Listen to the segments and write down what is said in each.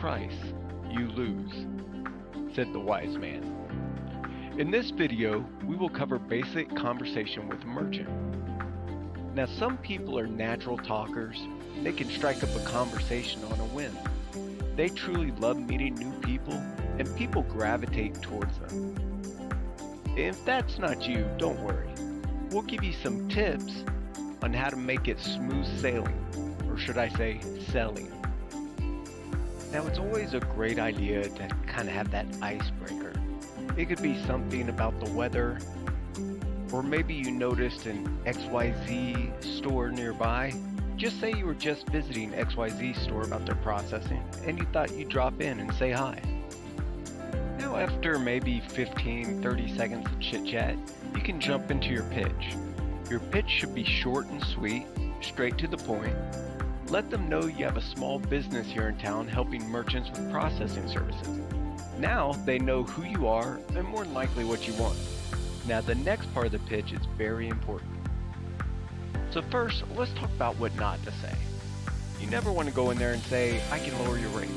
price, you lose, said the wise man. In this video, we will cover basic conversation with a merchant. Now, some people are natural talkers, and they can strike up a conversation on a whim. They truly love meeting new people, and people gravitate towards them. If that's not you, don't worry. We'll give you some tips on how to make it smooth sailing, or should I say, selling. Now, it's always a great idea to kind of have that icebreaker. It could be something about the weather, or maybe you noticed an XYZ store nearby. Just say you were just visiting XYZ store about their processing, and you thought you'd drop in and say hi. Now, after maybe 15-30 seconds of chit-chat, you can jump into your pitch. Your pitch should be short and sweet, straight to the point. Let them know you have a small business here in town helping merchants with processing services. Now they know who you are and more than likely what you want. Now the next part of the pitch is very important. So first, let's talk about what not to say. You never want to go in there and say, I can lower your rate,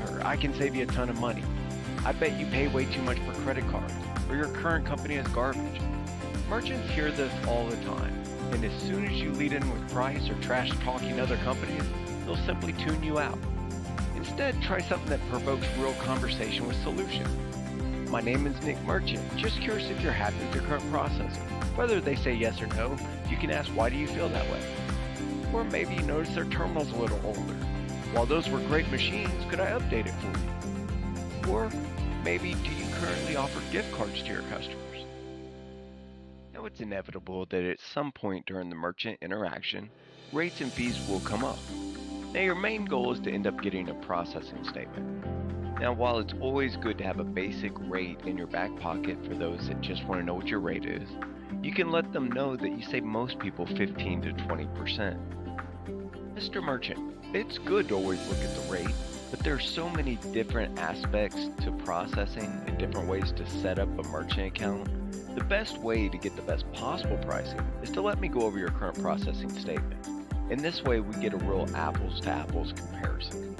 or I can save you a ton of money. I bet you pay way too much for credit cards, or your current company is garbage. Merchants hear this all the time, and as soon as you lead in with price or trash talking other companies, they'll simply tune you out. Instead, try something that provokes real conversation with solutions. My name is Nick Merchant, just curious if you're happy with your current processing. Whether they say yes or no, you can ask, why do you feel that way? Or maybe you notice their terminal's a little older. While those were great machines, could I update it for you? Or maybe, do you currently offer gift cards to your customers? Now, it's inevitable that at some point during the merchant interaction, rates and fees will come up. Now, your main goal is to end up getting a processing statement. Now, while it's always good to have a basic rate in your back pocket for those that just want to know what your rate is, you can let them know that you save most people 15 to 20%. Mr. Merchant, it's good to always look at the rate, but there's so many different aspects to processing and different ways to set up a merchant account. The best way to get the best possible pricing is to let me go over your current processing statement. In this way, we get a real apples to apples comparison.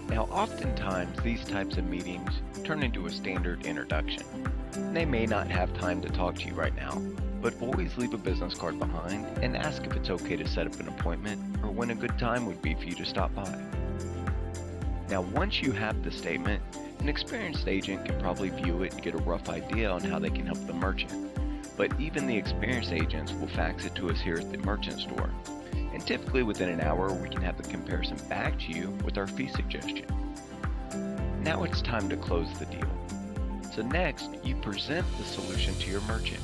Now, oftentimes these types of meetings turn into a standard introduction. They may not have time to talk to you right now, but always leave a business card behind and ask if it's okay to set up an appointment or when a good time would be for you to stop by. Now, once you have the statement, an experienced agent can probably view it and get a rough idea on how they can help the merchant. But even the experienced agents will fax it to us here at the merchant store. And typically within an hour, we can have the comparison back to you with our fee suggestion. Now it's time to close the deal. So next, you present the solution to your merchant.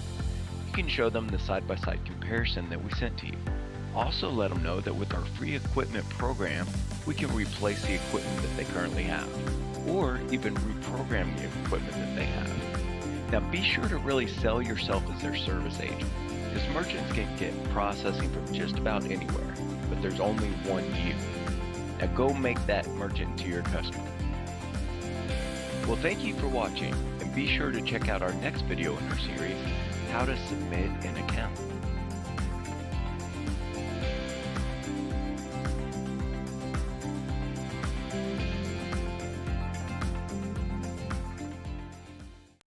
You can show them the side-by-side comparison that we sent to you. Also let them know that with our free equipment program, we can replace the equipment that they currently have, or even reprogram the equipment that they have. Now be sure to really sell yourself as their service agent, because merchants can get processing from just about anywhere, but there's only one you. Now go make that merchant to your customer. Well, thank you for watching, and be sure to check out our next video in our series, How to Submit an Account.